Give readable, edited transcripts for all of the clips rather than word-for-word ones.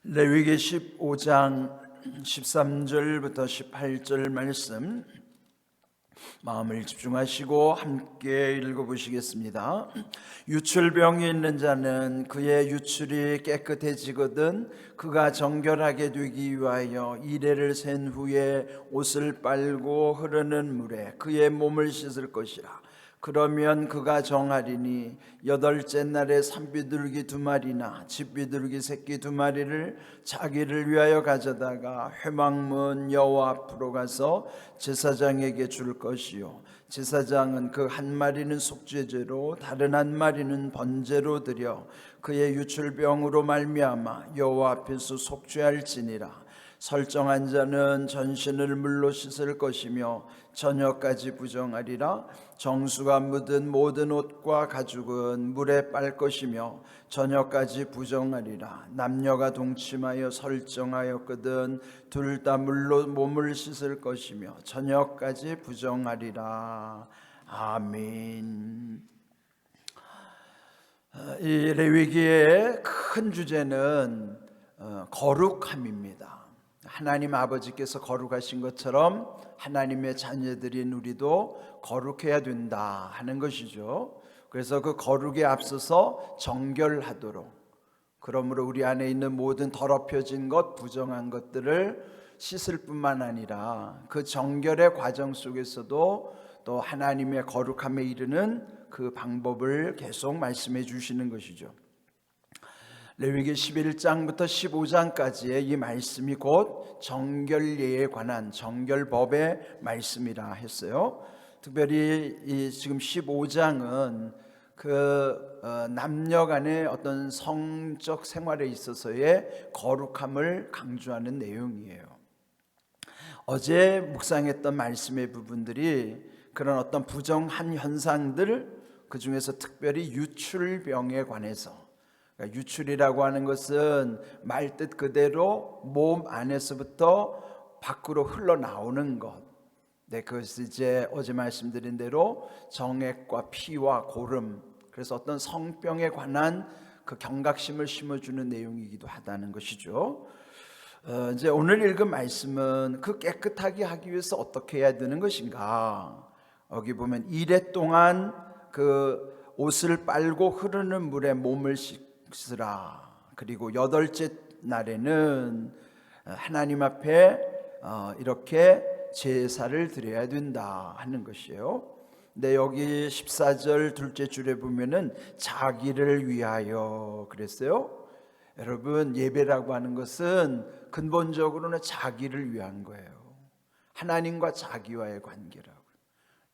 레위기 15장 13절부터 18절 말씀 마음을 집중하시고 함께 읽어보시겠습니다. 유출병이 있는 자는 그의 유출이 깨끗해지거든 그가 정결하게 되기 위하여 이레를 센 후에 옷을 빨고 흐르는 물에 그의 몸을 씻을 것이라. 그러면 그가 정하리니 여덟째 날에 산비둘기 2마리나 집비둘기 새끼 2마리를 자기를 위하여 가져다가 회막문 여호와 앞으로 가서 제사장에게 줄 것이요 제사장은 그 1마리는 속죄제로 다른 1마리는 번제로 드려 그의 유출병으로 말미암아 여호와 앞에서 속죄할지니라. 설정한 자는 전신을 물로 씻을 것이며 저녁까지 부정하리라. 정수가 묻은 모든 옷과 가죽은 물에 빨 것이며 저녁까지 부정하리라. 남녀가 동침하여 설정하였거든 둘 다 물로 몸을 씻을 것이며 저녁까지 부정하리라. 아멘. 이 레위기의 큰 주제는 거룩함입니다. 하나님 아버지께서 거룩하신 것처럼 하나님의 자녀들인 우리도 거룩해야 된다 하는 것이죠. 그래서 그 거룩에 앞서서 정결하도록, 그러므로 우리 안에 있는 모든 더럽혀진 것, 부정한 것들을 씻을 뿐만 아니라 그 정결의 과정 속에서도 또 하나님의 거룩함에 이르는 그 방법을 계속 말씀해 주시는 것이죠. 레위기 11장부터 15장까지의 이 말씀이 곧 정결례에 관한 정결법의 말씀이라 했어요. 특별히 이 지금 15장은 남녀 간의 어떤 성적 생활에 있어서의 거룩함을 강조하는 내용이에요. 어제 묵상했던 말씀의 부분들이 그런 어떤 부정한 현상들, 그 중에서 특별히 유출병에 관해서, 유출이라고 하는 것은 말뜻 그대로 몸 안에서부터 밖으로 흘러나오는 것. 그것이 이제 어제 말씀드린 대로 정액과 피와 고름, 그래서 어떤 성병에 관한 그 경각심을 심어주는 내용이기도 하다는 것이죠. 이제 오늘 읽은 말씀은 그 깨끗하게 하기 위해서 어떻게 해야 되는 것인가. 여기 보면 이레 동안 그 옷을 빨고 흐르는 물에 몸을 씻으라. 그리고 8째 날에는 하나님 앞에 이렇게 제사를 드려야 된다 하는 것이에요. 근데 여기 14절 둘째 줄에 보면은 자기를 위하여 그랬어요. 여러분, 예배라고 하는 것은 근본적으로는 자기를 위한 거예요. 하나님과 자기와의 관계라고.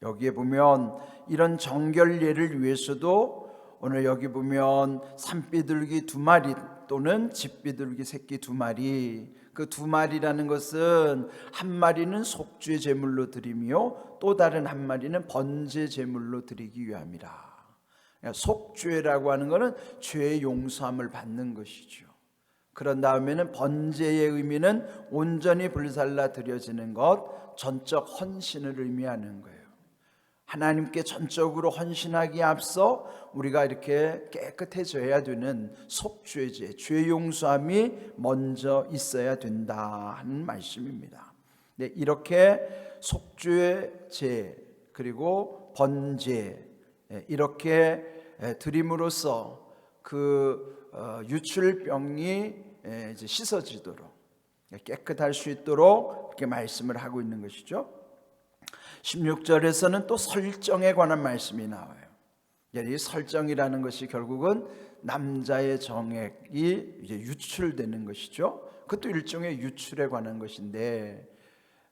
여기에 보면 이런 정결례를 위해서도 오늘 여기 보면 산비둘기 2마리 또는 집비둘기 새끼 2마리, 그 2마리라는 것은 1마리는 속죄 제물로 드리며 또 다른 1마리는 번제 제물로 드리기 위함이라. 속죄라고 하는 것은 죄의 용서함을 받는 것이죠. 그런 다음에는 번제의 의미는 온전히 불살라 드려지는 것, 전적 헌신을 의미하는 거예요. 하나님께 전적으로 헌신하기에 앞서 우리가 이렇게 깨끗해져야 되는 속죄제, 죄 용서함이 먼저 있어야 된다 하는 말씀입니다. 이렇게 속죄제 그리고 번제 이렇게 드림으로써 그 유출병이 이제 씻어지도록, 깨끗할 수 있도록 이렇게 말씀을 하고 있는 것이죠. 16절에서는 또 설정에 관한 말씀이 나와요. 이 설정이라는 것이 결국은 남자의 정액이 이제 유출되는 것이죠. 그것도 일종의 유출에 관한 것인데,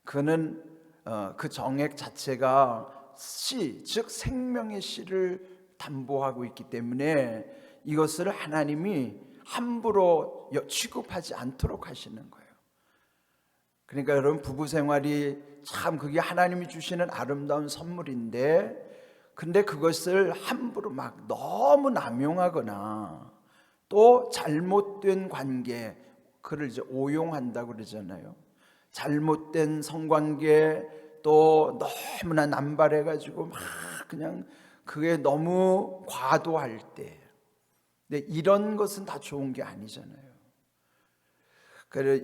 그는 그 정액 자체가 씨, 즉 생명의 씨를 담보하고 있기 때문에 이것을 하나님이 함부로 취급하지 않도록 하시는 거예요. 그러니까 여러분, 부부 생활이 참 그게 하나님이 주시는 아름다운 선물인데, 근데 그것을 함부로 막 너무 남용하거나 또 잘못된 관계, 그를 이제 오용한다고 그러잖아요. 잘못된 성관계 또 너무나 남발해가지고 막 그냥 그게 너무 과도할 때, 근데 이런 것은 다 좋은 게 아니잖아요.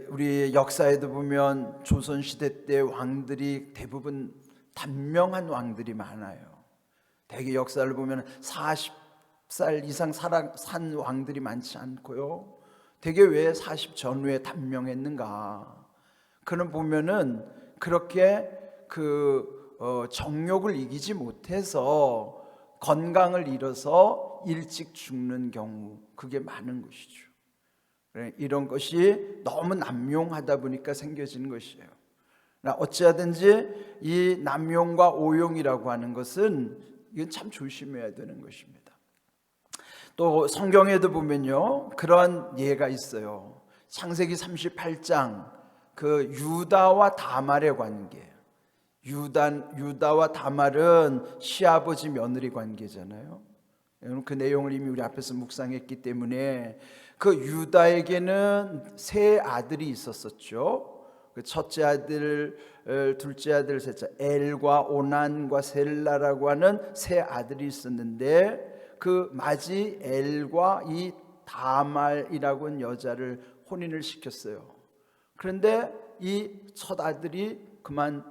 우리 역사에도 보면 조선시대 때 왕들이 대부분 단명한 왕들이 많아요. 대개 역사를 보면 40살 이상 산 왕들이 많지 않고요. 대개 왜 40 전후에 단명했는가? 그는 보면은 그렇게 정욕을 이기지 못해서 건강을 잃어서 일찍 죽는 경우, 그게 많은 것이죠. 이런 것이 너무 남용하다 보니까 생겨지는 것이에요. 어찌하든지 이 남용과 오용이라고 하는 것은 이건 참 조심해야 되는 것입니다. 또 성경에도 보면요, 그런 예가 있어요. 창세기 38장 그 유다와 다말의 관계. 유다와 다말은 시아버지 며느리 관계잖아요. 그 내용을 이미 우리 앞에서 묵상했기 때문에 그 유다에게는 세 아들이 있었었죠. 그 첫째 아들, 둘째 아들, 셋째 엘과 오난과 셀라라고 하는 세 아들이 있었는데 그 마지 엘과 이 다말이라고 하는 여자를 혼인을 시켰어요. 그런데 이 첫 아들이 그만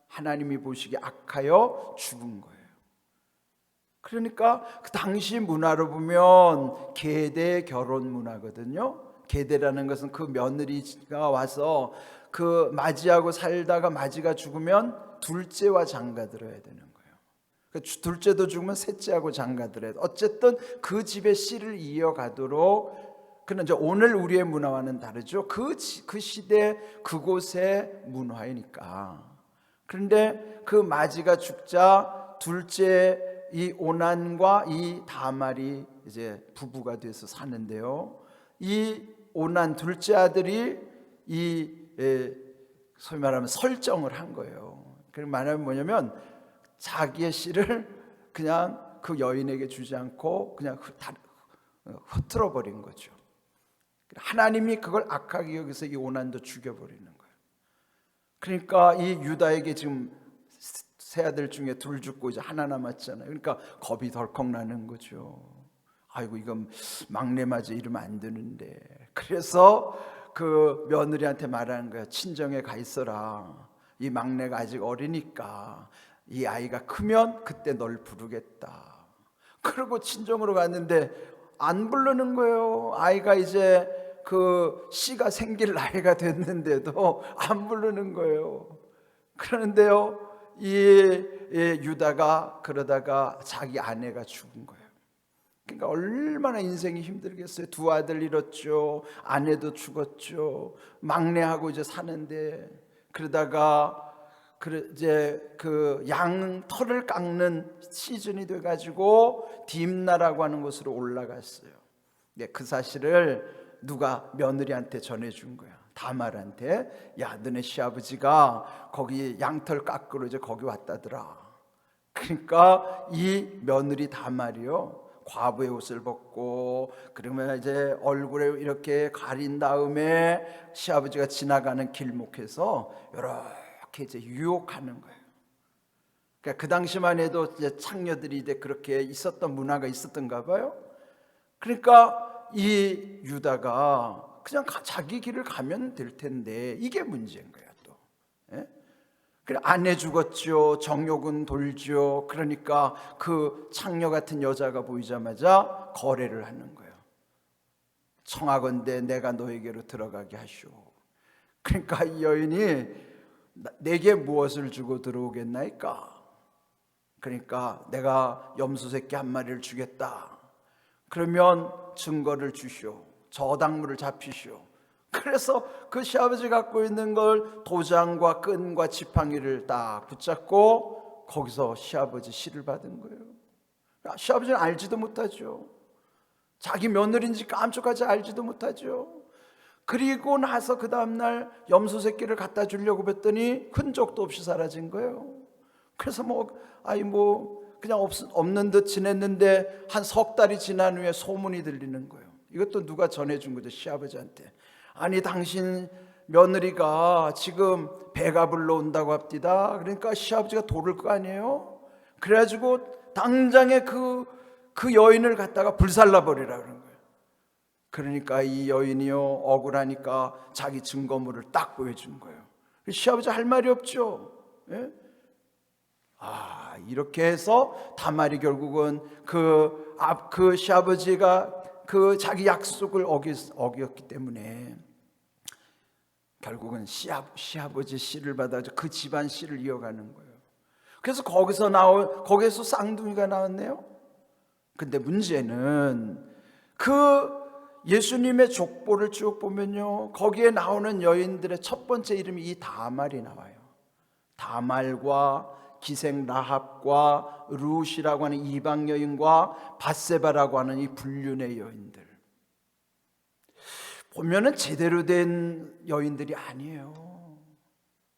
하나님이 보시기에 악하여 죽은 거예요. 그러니까 그 당시 문화로 보면 계대 결혼 문화거든요. 계대라는 것은 그 며느리가 와서 그 마지하고 살다가 마지가 죽으면 둘째와 장가들어야 되는 거예요. 둘째도 죽으면 셋째하고 장가들어야 돼. 어쨌든 그 집의 씨를 이어가도록. 그런데 오늘 우리의 문화와는 다르죠. 그 시대 그곳의 문화이니까. 그런데 그 마지가 죽자 둘째 이 오난과 이 다말이 이제 부부가 돼서 사는데요. 이 오난 둘째 아들이 소위 말하면 설정을 한 거예요. 그럼 말하면 뭐냐면 자기의 씨를 그냥 그 여인에게 주지 않고 그냥 흩어져 버린 거죠. 하나님이 그걸 악하게 여기서 이 오난도 죽여버리는 거예요. 그러니까 이 유다에게 지금 세 아들 중에 둘 죽고 이제 하나 남았잖아요. 그러니까 겁이 덜컥 나는 거죠. 아이고 이건 막내 맞아 이러면 안 되는데. 그래서 그 며느리한테 말하는 거야. 친정에 가 있어라. 이 막내가 아직 어리니까 이 아이가 크면 그때 널 부르겠다. 그리고 친정으로 갔는데 안 부르는 거예요. 아이가 이제 그 씨가 생길 나이가 됐는데도 안 부르는 거예요. 그러는데요, 이 유다가 그러다가 자기 아내가 죽은 거예요. 그러니까 얼마나 인생이 힘들겠어요. 두 아들 잃었죠. 아내도 죽었죠. 막내하고 이제 사는데 그러다가 이제 그 양 털을 깎는 시즌이 돼가지고 딥나라고 하는 곳으로 올라갔어요. 그 사실을 누가 며느리한테 전해준 거야. 다말한테. 야, 너네 시아버지가 거기 양털 깎으러 이제 거기 왔다더라. 그러니까 이 며느리 다말이요, 과부의 옷을 벗고 그러면 이제 얼굴에 이렇게 가린 다음에 시아버지가 지나가는 길목에서 이렇게 이제 유혹하는 거예요. 그러니까 그 당시만 해도 이제 창녀들이 이제 그렇게 있었던 문화가 있었던가 봐요. 그러니까 이 유다가 그냥 자기 길을 가면 될 텐데 이게 문제인 거야 또. 예? 그래, 아내 죽었죠. 정욕은 돌죠. 그러니까 그 창녀 같은 여자가 보이자마자 거래를 하는 거예요. 청하건대 내가 너에게로 들어가게 하시오. 그러니까 이 여인이 내게 무엇을 주고 들어오겠나이까? 그러니까 내가 염소 새끼 한 마리를 주겠다. 그러면 증거를 주시오. 저당물을 잡히시오. 그래서 그 시아버지 갖고 있는 걸 도장과 끈과 지팡이를 딱 붙잡고 거기서 시아버지 시를 받은 거예요. 시아버지는 알지도 못하죠. 자기 며느리인지 깜짝하지 알지도 못하죠. 그리고 나서 그 다음날 염소 새끼를 갖다 주려고 했더니 흔적도 없이 사라진 거예요. 그래서 그냥 없는 듯 지냈는데 한 석 달이 지난 후에 소문이 들리는 거예요. 이것도 누가 전해준 거죠, 시아버지한테. 아니, 당신 며느리가 지금 배가 불러온다고 합디다. 그러니까 시아버지가 도를 거 아니에요. 그래가지고 당장에 그 여인을 갖다가 불살라 버리라 그런 거예요. 그러니까 이 여인이요 억울하니까 자기 증거물을 딱 보여준 거예요. 시아버지 할 말이 없죠. 예? 이렇게 해서 다말이 결국은 그 시아버지가 그 자기 약속을 어겼기 때문에 결국은 시아버지 씨를 받아서 그 집안 씨를 이어가는 거예요. 그래서 거기서 쌍둥이가 나왔네요. 근데 문제는 그 예수님의 족보를 쭉 보면요, 거기에 나오는 여인들의 첫 번째 이름이 이 다말이 나와요. 다말과 기생 라합과 룻이라고 하는 이방 여인과 밧세바라고 하는 이 불륜의 여인들, 보면은 제대로 된 여인들이 아니에요.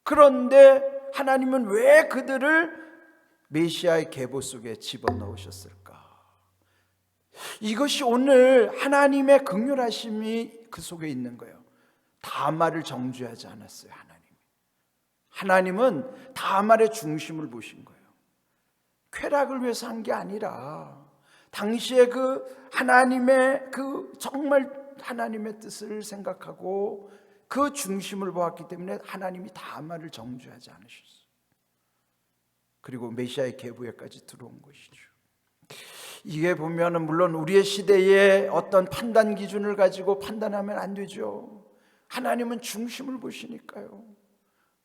그런데 하나님은 왜 그들을 메시아의 계보 속에 집어넣으셨을까? 이것이 오늘 하나님의 긍휼하심이 그 속에 있는 거예요. 다말을 정죄하지 않았어요. 하나님은 다말의 중심을 보신 거예요. 쾌락을 위해서 한 게 아니라 당시에 그 하나님의 정말 하나님의 뜻을 생각하고 그 중심을 보았기 때문에 하나님이 다말을 정죄하지 않으셨어요. 그리고 메시아의 계보에까지 들어온 것이죠. 이게 보면은 물론 우리의 시대의 어떤 판단 기준을 가지고 판단하면 안 되죠. 하나님은 중심을 보시니까요.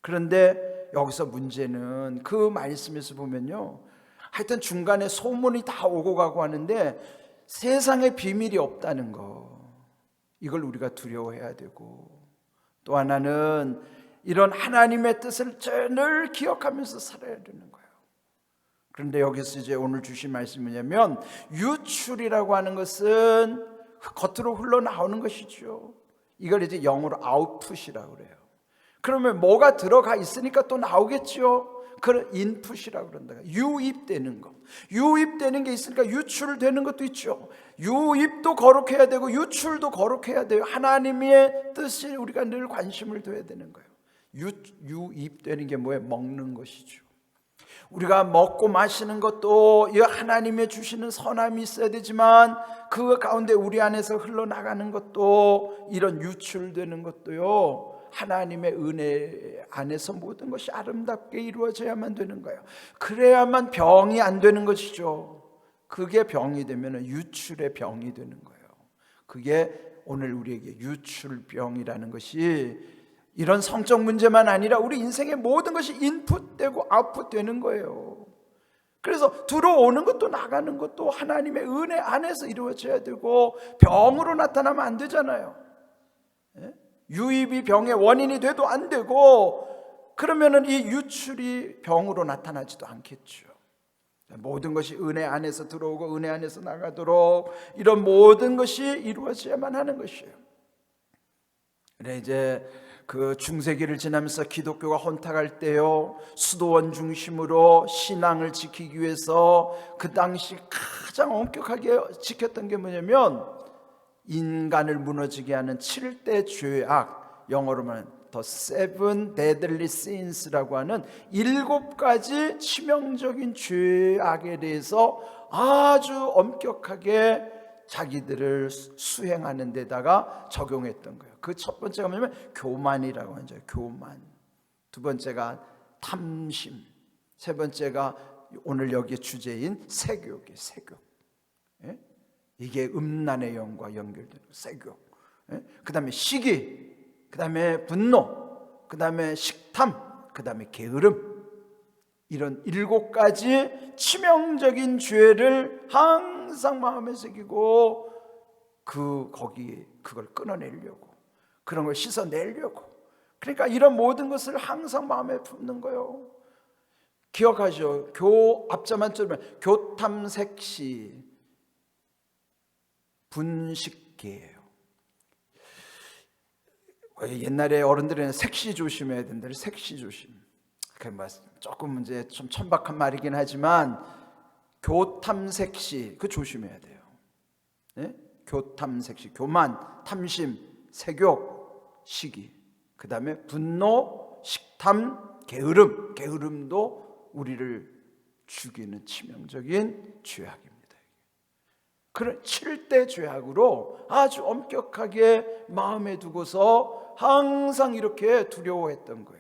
그런데 여기서 문제는 그 말씀에서 보면요, 하여튼 중간에 소문이 다 오고 가고 하는데 세상에 비밀이 없다는 거, 이걸 우리가 두려워해야 되고, 또 하나는 이런 하나님의 뜻을 늘 기억하면서 살아야 되는 거예요. 그런데 여기서 이제 오늘 주신 말씀이 뭐냐면, 유출이라고 하는 것은 겉으로 흘러나오는 것이죠. 이걸 이제 영어로 아웃풋이라고 그래요. 그러면 뭐가 들어가 있으니까 또 나오겠죠. 그걸 인풋이라고 그런다. 유입되는 거, 유입되는 게 있으니까 유출되는 것도 있죠. 유입도 거룩해야 되고 유출도 거룩해야 돼요. 하나님의 뜻이 우리가 늘 관심을 둬야 되는 거예요. 유입되는 게 뭐예요? 먹는 것이죠. 우리가 먹고 마시는 것도 이 하나님이 주시는 선함이 있어야 되지만 그 가운데 우리 안에서 흘러나가는 것도, 이런 유출되는 것도요, 하나님의 은혜 안에서 모든 것이 아름답게 이루어져야만 되는 거예요. 그래야만 병이 안 되는 것이죠. 그게 병이 되면 유출의 병이 되는 거예요. 그게 오늘 우리에게 유출병이라는 것이 이런 성적 문제만 아니라 우리 인생의 모든 것이 인풋되고 아웃풋되는 거예요. 그래서 들어오는 것도 나가는 것도 하나님의 은혜 안에서 이루어져야 되고, 병으로 나타나면 안 되잖아요. 유입이 병의 원인이 돼도 안 되고, 그러면은 이 유출이 병으로 나타나지도 않겠죠. 모든 것이 은혜 안에서 들어오고 은혜 안에서 나가도록 이런 모든 것이 이루어져야만 하는 것이에요. 그래, 이제 그 중세기를 지나면서 기독교가 혼탁할 때요, 수도원 중심으로 신앙을 지키기 위해서 그 당시 가장 엄격하게 지켰던 게 뭐냐면, 인간을 무너지게 하는 7대 죄악, 영어로 말하면 The Seven Deadly Sins라고 하는 7가지 치명적인 죄악에 대해서 아주 엄격하게 자기들을 수행하는 데다가 적용했던 거예요. 그 첫 번째가 뭐냐면 교만이라고 하죠. 교만. 두 번째가 탐심. 세 번째가 오늘 여기에 주제인 세욕이에요. 세욕. 이게 음란의 영과 연결되는 세욕. 그 다음에 시기, 그 다음에 분노, 그 다음에 식탐, 그 다음에 게으름. 이런 7가지 치명적인 죄를 항상 마음에 새기고 거기에 그걸 끊어내려고, 그런 걸 씻어내려고, 그러니까 이런 모든 것을 항상 마음에 품는 거예요. 기억하죠? 앞자만 들으면 교탐색시 분식계예요. 옛날에 어른들은 색시 조심해야 된다. 색시 조심. 조금 이제 좀 천박한 말이긴 하지만 교탐색시, 그 조심해야 돼요. 네? 교탐색시, 교만, 탐심, 색욕, 시기, 그 다음에 분노, 식탐, 게으름. 게으름도 우리를 죽이는 치명적인 죄악입니다. 그런 7대 죄악으로 아주 엄격하게 마음에 두고서 항상 이렇게 두려워했던 거예요.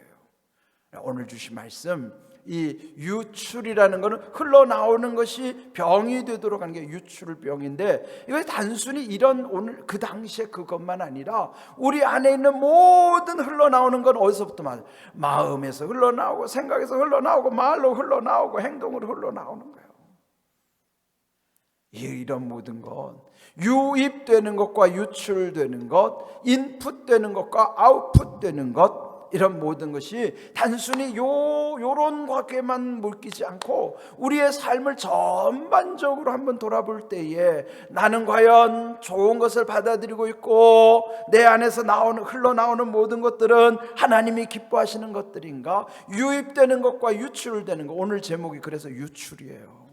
오늘 주신 말씀, 이 유출이라는 것은 흘러나오는 것이 병이 되도록 하는 게 유출병인데, 이거 단순히 이런 오늘 그 당시에 그것만 아니라 우리 안에 있는 모든 흘러나오는 건 어디서부터 마음에서 흘러나오고, 생각에서 흘러나오고, 말로 흘러나오고, 행동으로 흘러나오는 거예요. 이런 모든 것, 유입되는 것과 유출되는 것, 인풋되는 것과 아웃풋되는 것, 이런 모든 것이 단순히 요런 관계만 묶이지 않고 우리의 삶을 전반적으로 한번 돌아볼 때에 나는 과연 좋은 것을 받아들이고 있고 내 안에서 흘러나오는 모든 것들은 하나님이 기뻐하시는 것들인가? 유입되는 것과 유출되는 것, 오늘 제목이 그래서 유출이에요.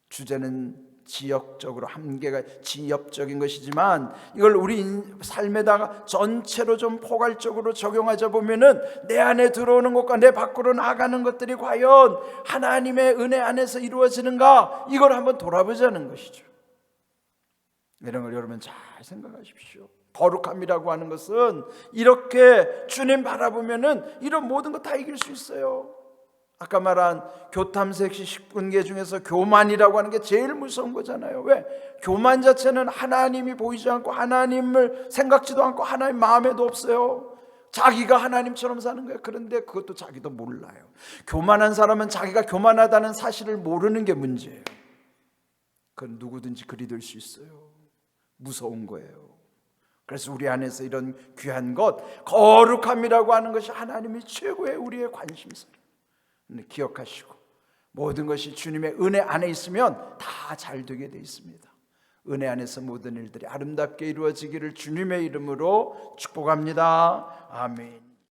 주제는 지역적으로 한계가 지역적인 것이지만 이걸 우리 삶에다가 전체로 좀 포괄적으로 적용하자 보면은 내 안에 들어오는 것과 내 밖으로 나가는 것들이 과연 하나님의 은혜 안에서 이루어지는가, 이걸 한번 돌아보자는 것이죠. 이런 걸 여러분 잘 생각하십시오. 거룩함이라고 하는 것은 이렇게 주님 바라보면은 이런 모든 거 다 이길 수 있어요. 아까 말한 교탐색시 10군계 중에서 교만이라고 하는 게 제일 무서운 거잖아요. 왜? 교만 자체는 하나님이 보이지 않고 하나님을 생각지도 않고 하나님 마음에도 없어요. 자기가 하나님처럼 사는 거예요. 그런데 그것도 자기도 몰라요. 교만한 사람은 자기가 교만하다는 사실을 모르는 게 문제예요. 그건 누구든지 그리 될 수 있어요. 무서운 거예요. 그래서 우리 안에서 이런 귀한 것, 거룩함이라고 하는 것이 하나님이 최고의 우리의 관심사예요. 기억하시고 모든 것이 주님의 은혜 안에 있으면 다 잘 되게 돼 있습니다. 은혜 안에서 모든 일들이 아름답게 이루어지기를 주님의 이름으로 축복합니다. 아멘.